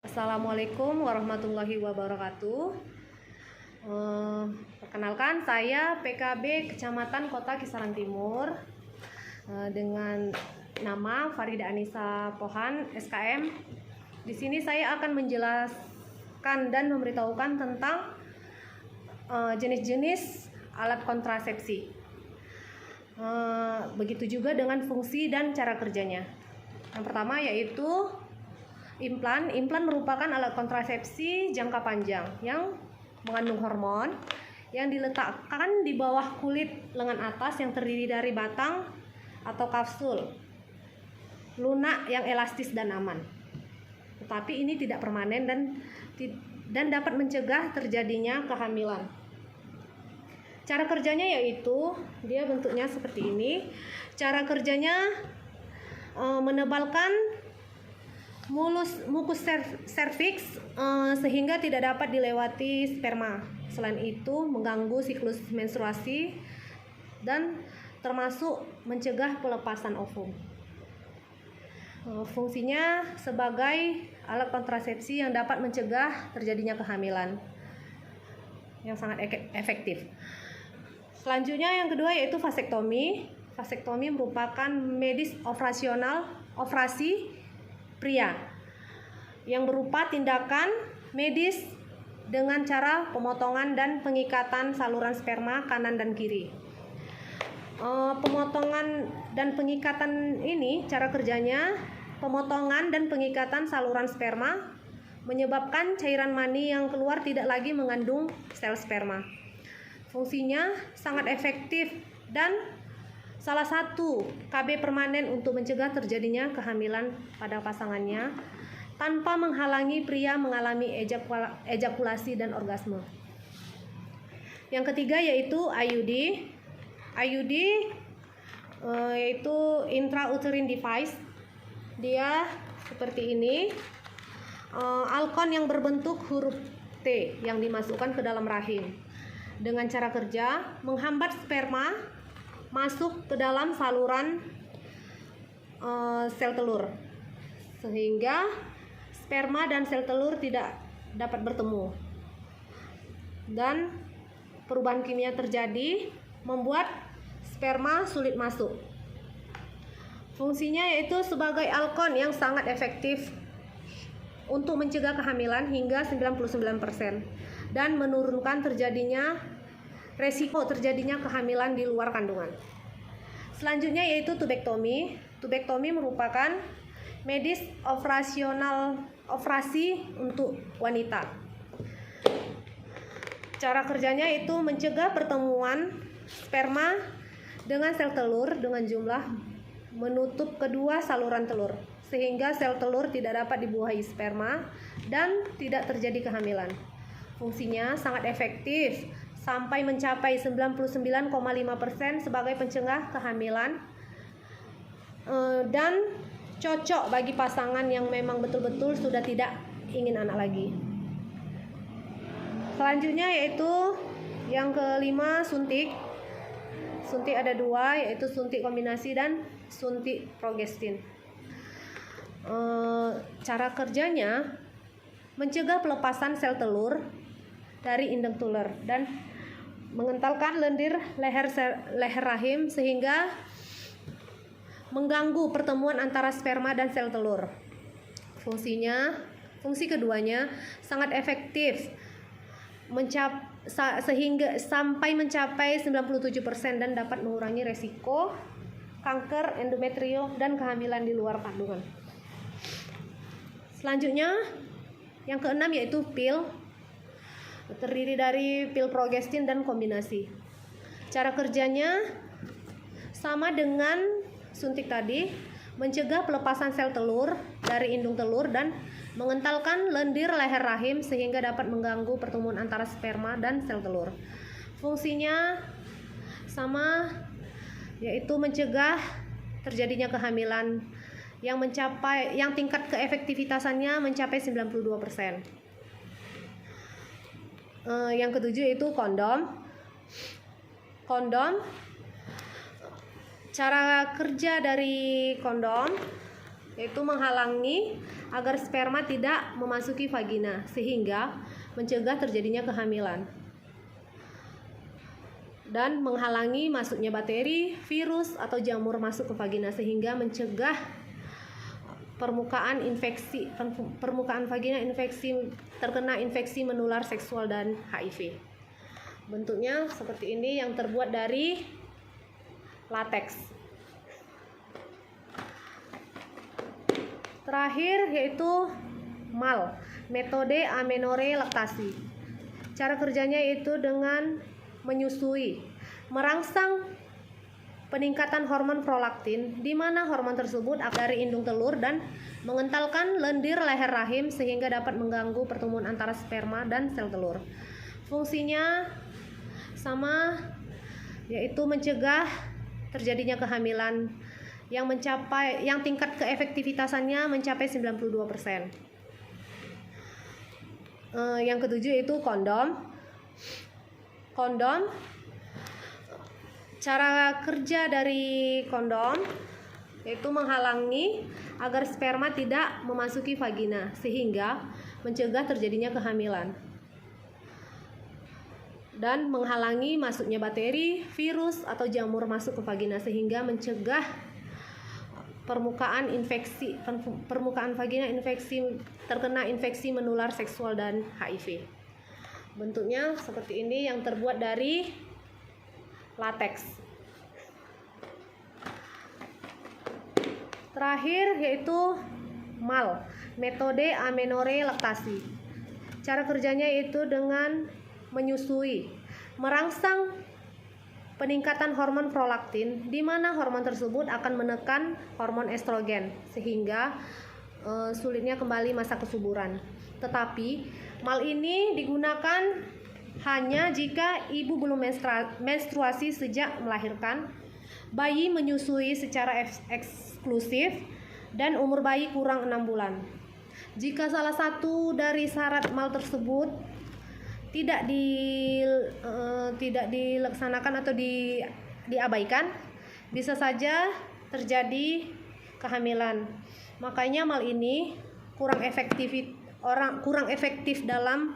Assalamualaikum warahmatullahi wabarakatuh. Perkenalkan, saya PKB Kecamatan Kota Kisaran Timur dengan nama Farida Anissa Pohan, SKM. Di sini saya akan menjelaskan dan memberitahukan tentang jenis-jenis alat kontrasepsi. Begitu juga dengan fungsi dan cara kerjanya. Yang pertama yaitu implan. Implan merupakan alat kontrasepsi jangka panjang yang mengandung hormon yang diletakkan di bawah kulit lengan atas yang terdiri dari batang atau kapsul lunak yang elastis dan aman. Tetapi ini tidak permanen dan dapat mencegah terjadinya kehamilan. Cara kerjanya yaitu dia bentuknya seperti ini. Cara kerjanya menebalkan mukus serviks sehingga tidak dapat dilewati sperma. Selain itu mengganggu siklus menstruasi dan termasuk mencegah pelepasan ovum. Fungsinya sebagai alat kontrasepsi yang dapat mencegah terjadinya kehamilan yang sangat efektif. Selanjutnya yang kedua yaitu vasektomi. Vasektomi merupakan medis operasi pria yang berupa tindakan medis dengan cara pemotongan dan pengikatan saluran sperma kanan dan kiri. Pemotongan dan pengikatan ini cara kerjanya, pemotongan dan pengikatan saluran sperma menyebabkan cairan mani yang keluar tidak lagi mengandung sel sperma. Fungsinya sangat efektif dan salah satu KB permanen untuk mencegah terjadinya kehamilan pada pasangannya tanpa menghalangi pria mengalami ejakulasi dan orgasme. Yang ketiga yaitu IUD. IUD yaitu intrauterine device. Dia seperti ini. Alkon yang berbentuk huruf T yang dimasukkan ke dalam rahim. Dengan cara kerja menghambat sperma masuk ke dalam saluran sel telur sehingga sperma dan sel telur tidak dapat bertemu dan perubahan kimia terjadi membuat sperma sulit masuk. Fungsinya yaitu sebagai alkon yang sangat efektif untuk mencegah kehamilan hingga 99% dan menurunkan resiko terjadinya kehamilan di luar kandungan. Selanjutnya yaitu tubektomi. Tubektomi merupakan medis operasi untuk wanita. Cara kerjanya itu mencegah pertemuan sperma dengan sel telur dengan jumlah menutup kedua saluran telur sehingga sel telur tidak dapat dibuahi sperma dan tidak terjadi kehamilan. Fungsinya sangat efektif sampai mencapai 99,5% sebagai pencegah kehamilan dan cocok bagi pasangan yang memang betul-betul sudah tidak ingin anak lagi. Selanjutnya yaitu yang kelima suntik. Suntik ada dua yaitu suntik kombinasi dan suntik progestin. Cara kerjanya mencegah pelepasan sel telur dari indung tular dan mengentalkan lendir leher rahim sehingga mengganggu pertemuan antara sperma dan sel telur. Fungsi keduanya sangat efektif sehingga sampai mencapai 97% dan dapat mengurangi resiko kanker endometrium dan kehamilan di luar kandungan. Selanjutnya yang keenam yaitu pil. Terdiri dari pil progestin dan kombinasi. Cara kerjanya sama dengan suntik tadi, mencegah pelepasan sel telur dari indung telur dan mengentalkan lendir leher rahim sehingga dapat mengganggu pertemuan antara sperma dan sel telur. Fungsinya sama yaitu mencegah terjadinya kehamilan yang tingkat keefektivitasannya mencapai 92%. Yang ketujuh itu kondom. Cara kerja dari kondom yaitu menghalangi agar sperma tidak memasuki vagina sehingga mencegah terjadinya kehamilan, dan menghalangi masuknya bakteri, virus, atau jamur masuk ke vagina sehingga mencegah permukaan vagina terkena infeksi menular seksual dan HIV. Bentuknya seperti ini yang terbuat dari lateks. Terakhir yaitu MAL, metode amenorrhea laktasi. Cara kerjanya yaitu dengan menyusui, merangsang peningkatan hormon prolaktin, di mana hormon tersebut dari indung telur dan mengentalkan lendir leher rahim sehingga dapat mengganggu pertumbuhan antara sperma dan sel telur. Fungsinya sama, yaitu mencegah terjadinya kehamilan yang tingkat keefektivitasannya mencapai 92%. Yang ketujuh yaitu kondom. Cara kerja dari kondom yaitu menghalangi agar sperma tidak memasuki vagina sehingga mencegah terjadinya kehamilan, dan menghalangi masuknya bakteri, virus, atau jamur masuk ke vagina sehingga mencegah permukaan vagina terkena infeksi menular seksual dan HIV. Bentuknya seperti ini yang terbuat dari lateks. Terakhir yaitu MAL, metode amenorrhea laktasi. Cara kerjanya yaitu dengan menyusui, merangsang peningkatan hormon prolaktin, di mana hormon tersebut akan menekan hormon estrogen sehingga sulitnya kembali masa kesuburan. Tetapi MAL ini digunakan hanya jika ibu belum menstruasi sejak melahirkan, bayi menyusui secara eksklusif, dan umur bayi kurang 6 bulan. Jika salah satu dari syarat MAL tersebut tidak dilaksanakan atau diabaikan, bisa saja terjadi kehamilan. Makanya MAL ini kurang efektif dalam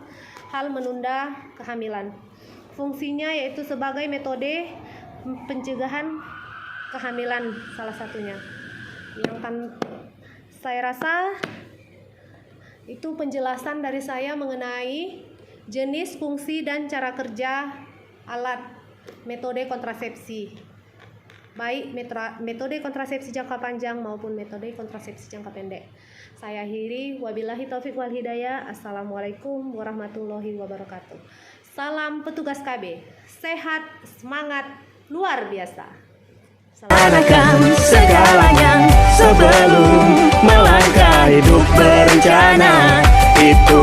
hal menunda kehamilan. Fungsinya yaitu sebagai metode pencegahan kehamilan salah satunya. Saya rasa itu penjelasan dari saya mengenai jenis, fungsi, dan cara kerja alat metode kontrasepsi, baik metode kontrasepsi jangka panjang maupun metode kontrasepsi jangka pendek. Saya akhiri, wabillahi taufik wal hidayah. Assalamualaikum warahmatullahi wabarakatuh. Salam petugas KB, sehat, semangat, luar biasa. Laksanakan segalanya sebelum melangkah hidup berencana. Itu